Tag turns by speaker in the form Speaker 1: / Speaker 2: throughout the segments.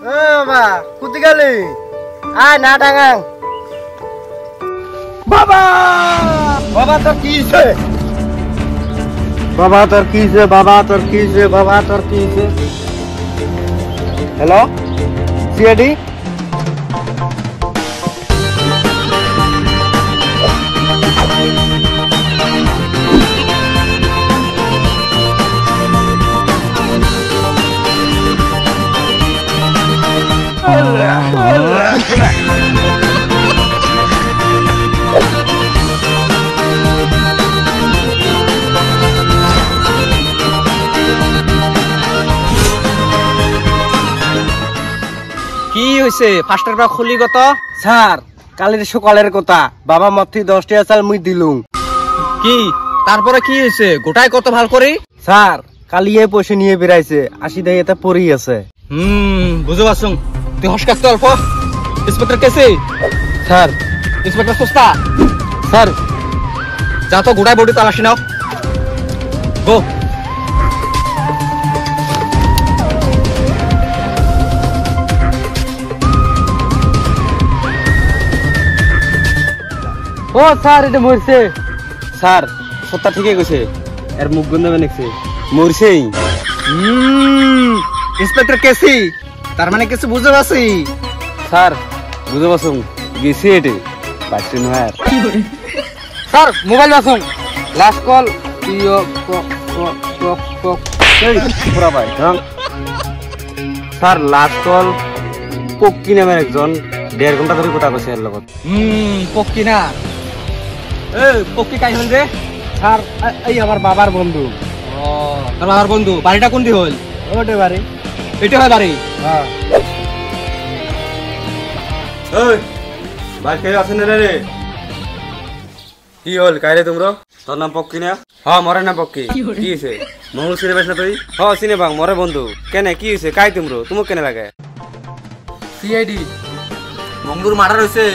Speaker 1: বাবা কুতি গেলি আয় না ডাঙাং বাবা বাবা তোর কি হইছে বাবা তোর কি হইছে বাবা তোর কি হইছে বাবা তোর কি হইছে হ্যালো সিআইডি
Speaker 2: কি হইছে ফাস্টার পা খুলি গত
Speaker 1: স্যার কালের সকালের কথা বাবা মথি 10 টাকা চাল মুই দিলুম
Speaker 2: কি তারপরে কি হইছে গোটাই কত ভাল করি
Speaker 1: স্যার কালিয়ে পয়সা নিয়ে বেরাইছে 80 টাকা এটা পড়ি আছে
Speaker 2: বুঝে পারছুম তুই হসকাস্ত অল্প ইন্সপেক্টর কেসে
Speaker 1: স্যার
Speaker 2: ইন্সপেক্টর সস্তা
Speaker 1: স্যার
Speaker 2: যা তো গোটাই বডি তালাশি নাও গো
Speaker 1: ও স্যার এটা মরছে স্যার সত্তা ঠিকই কইছে এর মুখ গন্ধ বেনেছে মরছেই
Speaker 2: ইন্সপেক্টর কেসি তার মানে কিছু বুঝে পারছি
Speaker 1: স্যার বুঝে পারছুম গেছি এটে পাচ্ছি না আর
Speaker 2: স্যার মোবাইল বাসুন
Speaker 1: লাস্ট কল ইও এই পুরা ভাই স্যার লাস্ট কল পক্কি নামের একজন 1.5 ঘন্টা ধরে কথা কইছে এর লগত
Speaker 2: পক্কি না পক্কি কাই হল রে
Speaker 1: স্যার এই আমার বাবার বন্ধু
Speaker 2: ও তোর বাবার বন্ধু বাড়িটা কোন দি হল
Speaker 1: ওটে বাড়ি
Speaker 2: এটা হয় বাড়ি
Speaker 1: হ্যাঁ ওই ভাই কে আছেন রে কি হল কাইরে তোমরা তোর নাম পক্কি না হ্যাঁ মরে না পক্কি কি হইছে মঙ্গল সিনে বেশ না তুই হ্যাঁ সিনে বাং মরে বন্ধু কেনে কি হইছে কাই তোমরা তোমাক কেনে লাগে
Speaker 2: সিআইডি মঙ্গুর মার্ডার হইছে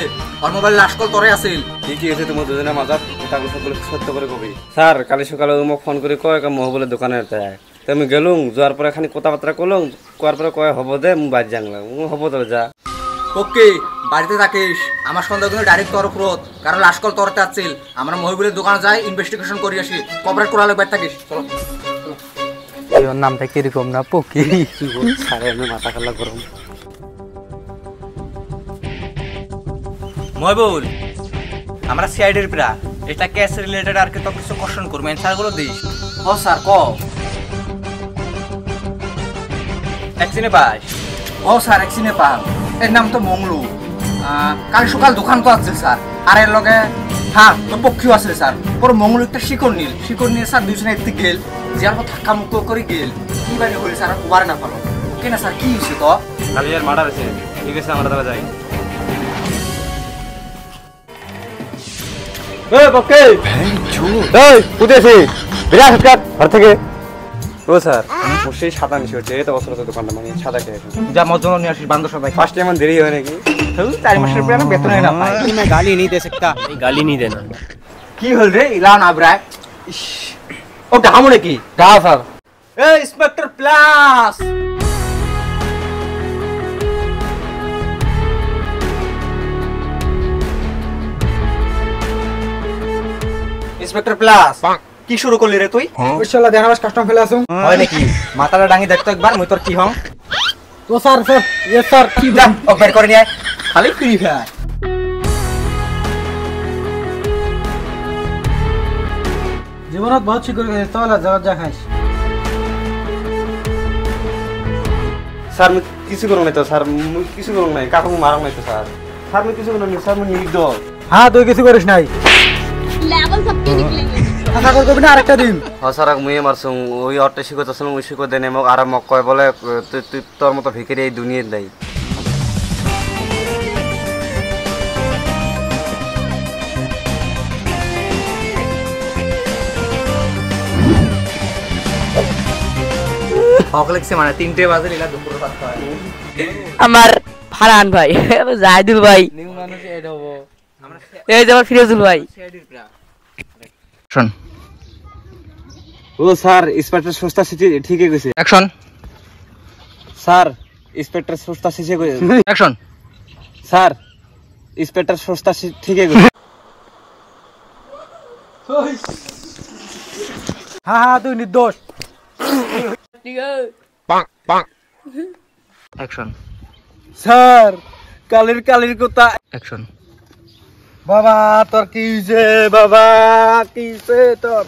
Speaker 2: আর মোবাইল লাস্ট কল তোরে আছিল
Speaker 1: কি হইছে তোমার দুজনের মাঝাত তাকে সকলে সত্য করে কবি স্যার কাল সকালে মোক ফোন করে কয় কা মহবলে দোকানের তাই আমি গেলুম যাওয়ার পরে খানি কথাবার্তা করলাম কোয়ার পরে কয় হব দে মু বাড়ি জানলাম হব তবে যা
Speaker 2: ওকে বাড়িতে থাকিস আমার সন্দেহ কিন্তু ডাইরেক্ট তোর উপরত কারণ লাস্ট কল তোরতে আছিল আমরা মহিবুলের দোকানে যাই ইনভেস্টিগেশন করি আসি কপারেট করা লাগবে থাকিস চলো
Speaker 1: ওর নামটা কিরকম না পকি সারে আমি মাথা খালা গরম
Speaker 2: মহিবুল আমরা সিআইডির প্রা এটা কেস রিলেটেড আর কি তো কিছু কোশ্চেন করব অ্যানসার গুলো দিস ও স্যার ক এক্সিনে পাস ও স্যার এক্সিনে পাস এর নাম তো মংলু কাল সকাল দোকান তো আছে স্যার আর এর লগে হ্যাঁ তো পক্ষীও আছে স্যার পরে মংলু একটা শিকড় নিয়ে স্যার দুজনে একটি গেল যার পর ধাক্কা মুক্ত করে গেল কি বানি হল স্যার কুবার না পালো কেন স্যার কি হইছে তো
Speaker 1: খালি আর মার্ডার আছে ঠিক আছে আমরা তবে যাই এই পক্কি এই কুদেছি বিরাট কাট ঘর থেকে ও স্যার বসেই সাদা মিশে হচ্ছে এই তো বছর তো দোকানটা মানে সাদা খেয়ে
Speaker 2: যা মজন্য নিয়ে আসিস বান্ধব সবাই
Speaker 1: ফার্স্ট টাইম দেরি হয় নাকি
Speaker 2: 4 মাসের পরে বেতন হয় না পাই
Speaker 3: मैं गाली नहीं दे सकता गाली नहीं देना
Speaker 2: কি হল রে ইলান আবরাক ও ডামু নাকি
Speaker 1: গা স্যার
Speaker 2: এই ইন্সপেক্টর প্লাস ইন্সপেক্টর প্লাস কি শুরু করলি রে তুই
Speaker 1: ওইশালা দেনাবাস কাস্টম ফেলে আসুম
Speaker 2: হয় নাকি মাথাটা ডাঙি দেখতো একবার মুই তোর কি হম
Speaker 1: তো স্যার স্যার ইয়েস স্যার
Speaker 2: কি যা ও বের করে নিয়ে খালি ফ্রি ফায়ার
Speaker 1: জীবনত বহুত শিখর গেছে চল যাওয়া যা খাইস স্যার আমি কিছু করুন না তো স্যার মুই কিছু করুন নাই কাকু মারুন নাই তো স্যার স্যার আমি কিছু করুন না স্যার মুই নির্দোষ হ্যাঁ তুই কিছু করিস নাই
Speaker 4: लेवल सबके निकलेंगे
Speaker 1: কথা করবি না আরেকটা দিন হ্যাঁ স্যার মুই মারছুম ওই অটে শিখতেছিল মুই শিখো দেনে মোক আর মোক কয় বলে তুই তোর মতো ভিখারি এই দুনিয়ার নাই
Speaker 2: হকলেক্সে মানে 3টে বাজে লীলা দুপুর ভাত খায়
Speaker 5: আমার ফারহান ভাই জাহিদুল ভাই
Speaker 2: নিউ মানুষ এড হবো আমরা
Speaker 5: এই যে আমার ফিরোজুল ভাই
Speaker 2: সিআইডির প্রা শুন
Speaker 1: ও স্যার ইন্সপেক্টর সস্তা সিটি ঠিকই কইছে
Speaker 2: অ্যাকশন
Speaker 1: স্যার ইন্সপেক্টর সস্তা শেষে করে
Speaker 2: অ্যাকশন।
Speaker 1: স্যার ইন্সপেক্টর সস্তা ঠিকই করে
Speaker 2: হ্যাঁ হ্যাঁ তুই নির্দোষ। অ্যাকশন।
Speaker 1: স্যার কালির কথা
Speaker 2: অ্যাকশন।
Speaker 1: বাবা তোর কি হইছে বাবা কি হইছে তোর